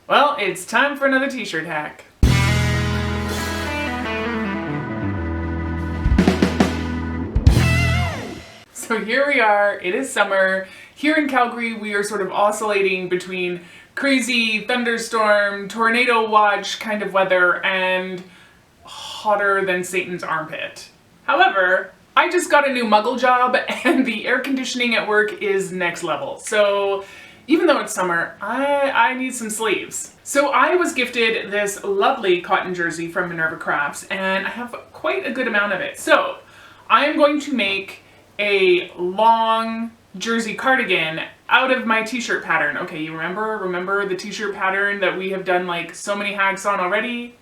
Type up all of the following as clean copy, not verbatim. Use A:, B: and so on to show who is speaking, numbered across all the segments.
A: Well, it's time for another t-shirt hack. So here we are, it is summer. Here in Calgary, we are sort of oscillating between crazy thunderstorm, tornado watch kind of weather and hotter than Satan's armpit. However, I just got a new muggle job and the air conditioning at work is next level. So even though it's summer, I need some sleeves. So I was gifted this lovely cotton jersey from Minerva Crafts and I have quite a good amount of it. So I'm going to make a long jersey cardigan out of my t-shirt pattern. Okay, you remember the t-shirt pattern that we have done like so many hacks on already?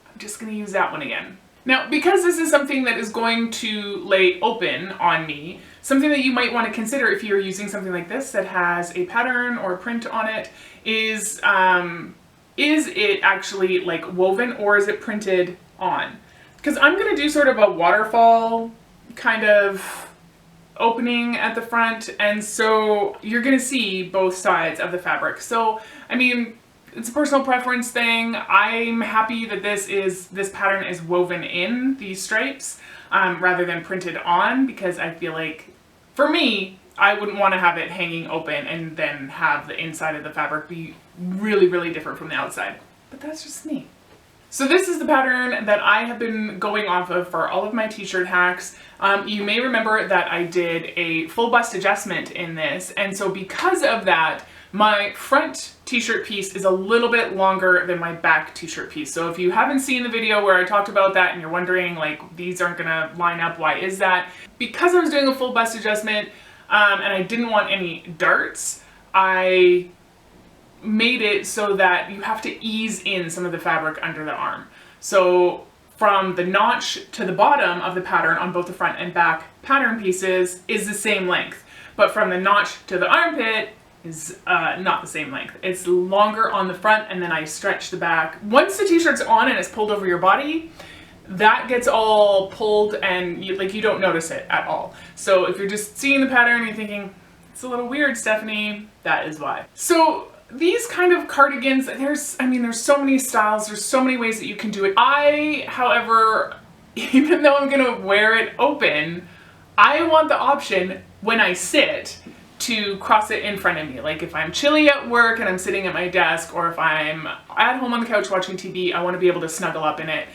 A: I'm just gonna use that one again. Now, because this is something that is going to lay open on me, something that you might want to consider if you're using something like this that has a pattern or a print on it is it actually like woven or is it printed on? Because I'm going to do sort of a waterfall kind of opening at the front, and so you're going to see both sides of the fabric. So, I mean, it's a personal preference thing. I'm happy that this pattern is woven in these stripes rather than printed on, because I feel like, for me, I wouldn't want to have it hanging open and then have the inside of the fabric be really, really different from the outside. But that's just me. So this is the pattern that I have been going off of for all of my t-shirt hacks. You may remember that I did a full bust adjustment in this, and so because of that, my front t-shirt piece is a little bit longer than my back t-shirt piece. So if you haven't seen the video where I talked about that and you're wondering like these aren't gonna line up, why is that? Because I was doing a full bust adjustment and I didn't want any darts, I made it so that you have to ease in some of the fabric under the arm. So from the notch to the bottom of the pattern on both the front and back pattern pieces is the same length, but from the notch to the armpit is not the same length. It's longer on the front and then I stretch the back. Once the t-shirt's on and it's pulled over your body, that gets all pulled and you don't notice it at all. So if you're just seeing the pattern and you're thinking, it's a little weird, Stephanie, that is why. So these kind of cardigans, there's so many styles, there's so many ways that you can do it. I, however, even though I'm gonna wear it open, I want the option when I sit to cross it in front of me. Like if I'm chilly at work and I'm sitting at my desk, or if I'm at home on the couch watching TV, I want to be able to snuggle up in it.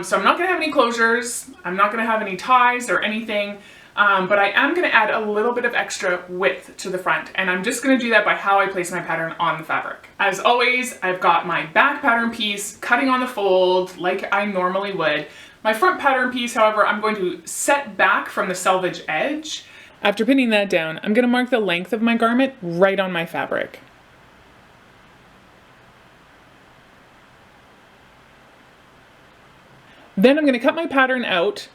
A: So I'm not going to have any closures, I'm not going to have any ties or anything, but I am going to add a little bit of extra width to the front, and I'm just going to do that by how I place my pattern on the fabric. As always, I've got my back pattern piece cutting on the fold like I normally would. My front pattern piece, however, I'm going to set back from the selvage edge. After pinning that down, I'm going to mark the length of my garment right on my fabric. Then I'm going to cut my pattern out,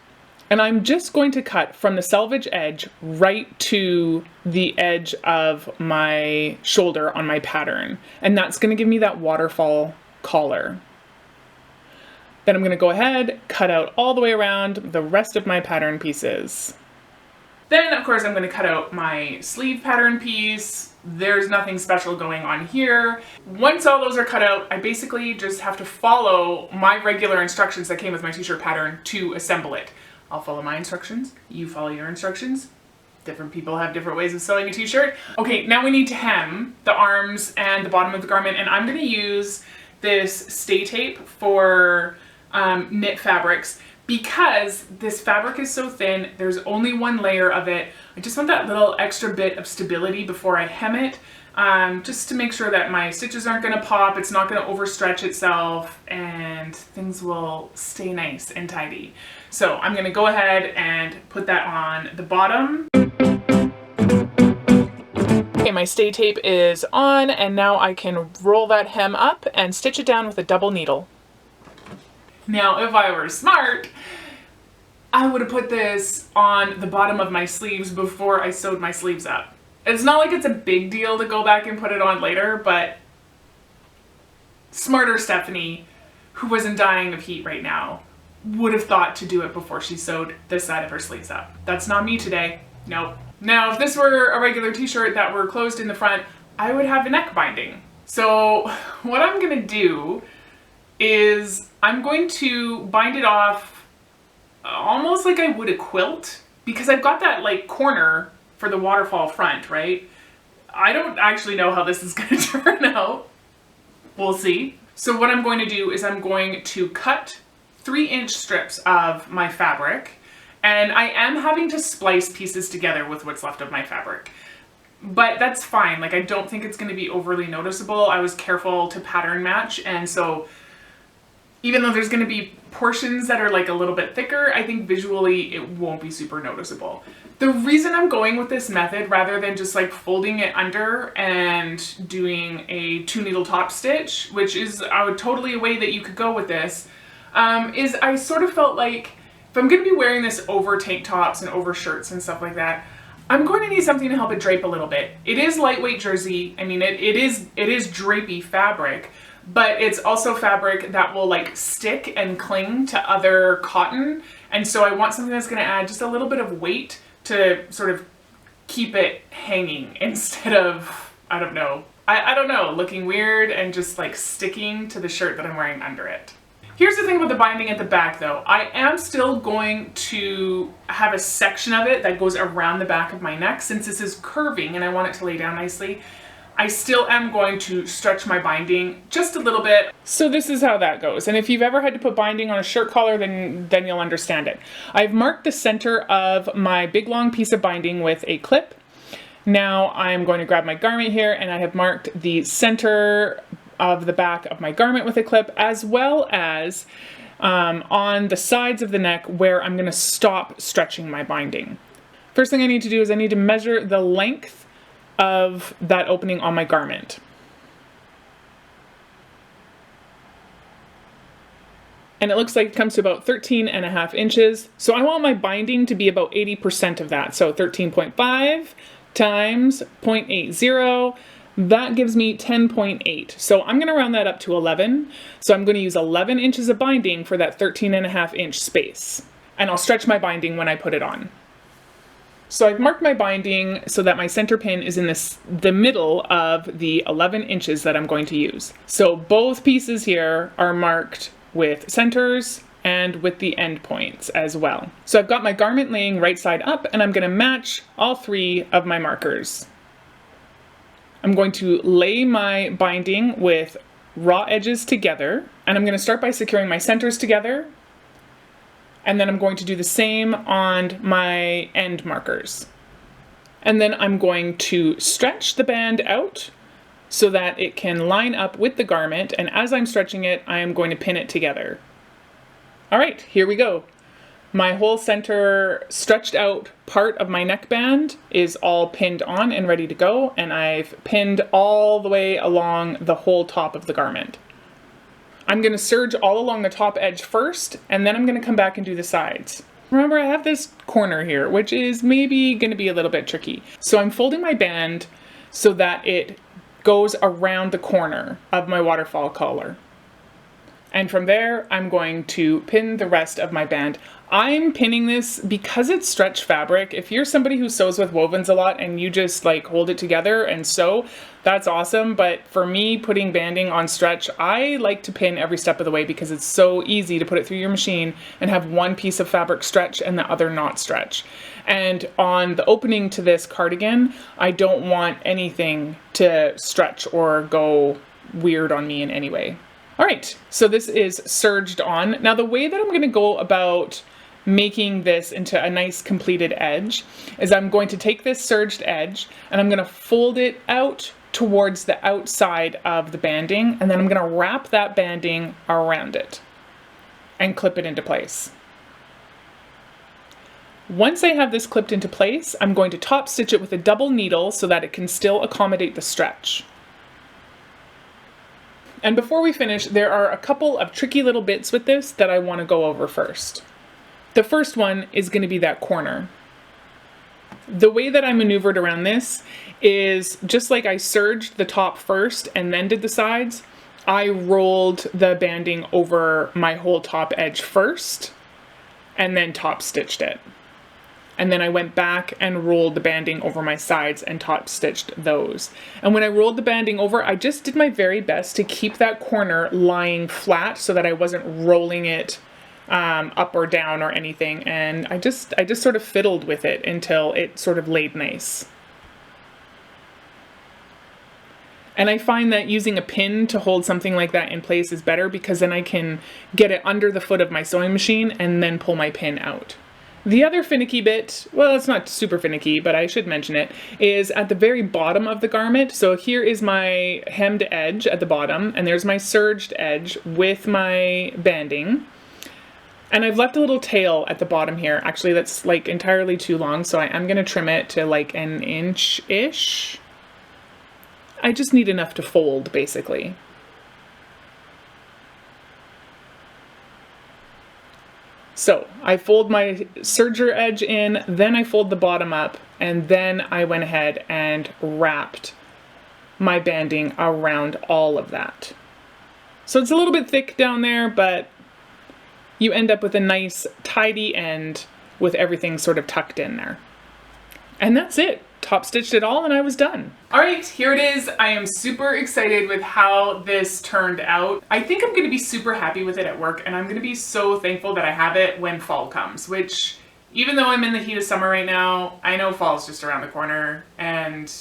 A: and I'm just going to cut from the selvage edge right to the edge of my shoulder on my pattern. And that's going to give me that waterfall collar. Then I'm going to go ahead, cut out all the way around the rest of my pattern pieces. Then, of course, I'm going to cut out my sleeve pattern piece. There's nothing special going on here. Once all those are cut out, I basically just have to follow my regular instructions that came with my t-shirt pattern to assemble it. I'll follow my instructions, you follow your instructions. Different people have different ways of sewing a t-shirt. Okay, now we need to hem the arms and the bottom of the garment, and I'm going to use this stay tape for knit fabrics. Because this fabric is so thin, there's only one layer of it. I just want that little extra bit of stability before I hem it, just to make sure that my stitches aren't going to pop, it's not going to overstretch itself, and things will stay nice and tidy. So I'm going to go ahead and put that on the bottom. Okay, my stay tape is on, and now I can roll that hem up and stitch it down with a double needle. Now, if I were smart, I would have put this on the bottom of my sleeves before I sewed my sleeves up. It's not like it's a big deal to go back and put it on later, but smarter Stephanie, who wasn't dying of heat right now, would have thought to do it before she sewed this side of her sleeves up. That's not me today. Nope. Now, if this were a regular t-shirt that were closed in the front, I would have a neck binding. So what I'm gonna do is I'm going to bind it off almost like I would a quilt, because I've got that like corner for the waterfall front, right? I don't actually know how this is gonna turn out. We'll see. So what I'm going to do is I'm going to cut 3-inch strips of my fabric, and I am having to splice pieces together with what's left of my fabric. But that's fine, like I don't think it's gonna be overly noticeable. I was careful to pattern match, and so even though there's gonna be portions that are like a little bit thicker, I think visually it won't be super noticeable. The reason I'm going with this method rather than just like folding it under and doing a 2-needle top stitch, which is totally a way that you could go with this, is I sort of felt like if I'm gonna be wearing this over tank tops and over shirts and stuff like that, I'm going to need something to help it drape a little bit. It is lightweight jersey. I mean, it is drapey fabric, but it's also fabric that will like stick and cling to other cotton. And so I want something that's gonna add just a little bit of weight to sort of keep it hanging instead of, I don't know, looking weird and just like sticking to the shirt that I'm wearing under it. Here's the thing about the binding at the back though. I am still going to have a section of it that goes around the back of my neck since this is curving and I want it to lay down nicely. I still am going to stretch my binding just a little bit. So this is how that goes. And if you've ever had to put binding on a shirt collar, then you'll understand it. I've marked the center of my big long piece of binding with a clip. Now I'm going to grab my garment here and I have marked the center of the back of my garment with a clip, as well as on the sides of the neck where I'm going to stop stretching my binding. First thing I need to do is I need to measure the length of that opening on my garment. And it looks like it comes to about 13.5 inches. So I want my binding to be about 80% of that. So 13.5 times 0.80. That gives me 10.8. So I'm going to round that up to 11. So I'm going to use 11 inches of binding for that 13.5 inch space. And I'll stretch my binding when I put it on. So I've marked my binding so that my center pin is in the middle of the 11 inches that I'm going to use. So both pieces here are marked with centers and with the end points as well. So I've got my garment laying right side up and I'm going to match all 3 of my markers. I'm going to lay my binding with raw edges together, and I'm going to start by securing my centers together, and then I'm going to do the same on my end markers. And then I'm going to stretch the band out so that it can line up with the garment, and as I'm stretching it, I am going to pin it together. All right, here we go. My whole center stretched out part of my neckband is all pinned on and ready to go, and I've pinned all the way along the whole top of the garment. I'm going to serge all along the top edge first, and then I'm going to come back and do the sides. Remember, I have this corner here, which is maybe going to be a little bit tricky. So I'm folding my band so that it goes around the corner of my waterfall collar. And from there, I'm going to pin the rest of my band. I'm pinning this because it's stretch fabric. If you're somebody who sews with wovens a lot and you just like hold it together and sew, that's awesome. But for me, putting banding on stretch, I like to pin every step of the way because it's so easy to put it through your machine and have one piece of fabric stretch and the other not stretch. And on the opening to this cardigan, I don't want anything to stretch or go weird on me in any way. All right, so this is serged on. Now the way that I'm gonna go about making this into a nice completed edge is I'm going to take this serged edge and I'm gonna fold it out towards the outside of the banding, and then I'm gonna wrap that banding around it and clip it into place. Once I have this clipped into place, I'm going to top stitch it with a double needle so that it can still accommodate the stretch. And before we finish, there are a couple of tricky little bits with this that I want to go over first. The first one is going to be that corner. The way that I maneuvered around this is just like I serged the top first and then did the sides, I rolled the banding over my whole top edge first and then top stitched it. And then I went back and rolled the banding over my sides and top stitched those. And when I rolled the banding over, I just did my very best to keep that corner lying flat so that I wasn't rolling it up or down or anything. And I just sort of fiddled with it until it sort of laid nice. And I find that using a pin to hold something like that in place is better, because then I can get it under the foot of my sewing machine and then pull my pin out. The other finicky bit, well, it's not super finicky, but I should mention it, is at the very bottom of the garment. So here is my hemmed edge at the bottom, and there's my serged edge with my banding. And I've left a little tail at the bottom here. Actually, that's like entirely too long, so I am going to trim it to like an inch-ish. I just need enough to fold, basically. So I fold my serger edge in, then I fold the bottom up, and then I went ahead and wrapped my banding around all of that. So it's a little bit thick down there, but you end up with a nice tidy end with everything sort of tucked in there. And that's it. Top stitched it all and I was done. All right, here it is. I am super excited with how this turned out. I think I'm going to be super happy with it at work, and I'm going to be so thankful that I have it when fall comes, which, even though I'm in the heat of summer right now, I know fall's just around the corner, and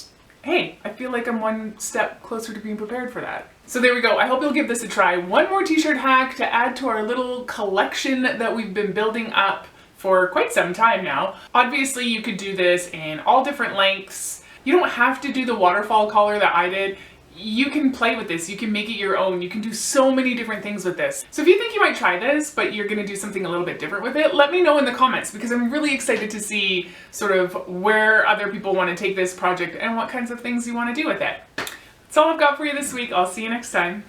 A: hey, I feel like I'm one step closer to being prepared for that. So there we go. I hope you'll give this a try. One more t-shirt hack to add to our little collection that we've been building up for quite some time now. Obviously, you could do this in all different lengths. You don't have to do the waterfall collar that I did. You can play with this. You can make it your own. You can do so many different things with this. So if you think you might try this, but you're gonna do something a little bit different with it, let me know in the comments, because I'm really excited to see sort of where other people want to take this project and what kinds of things you want to do with it. That's all I've got for you this week. I'll see you next time.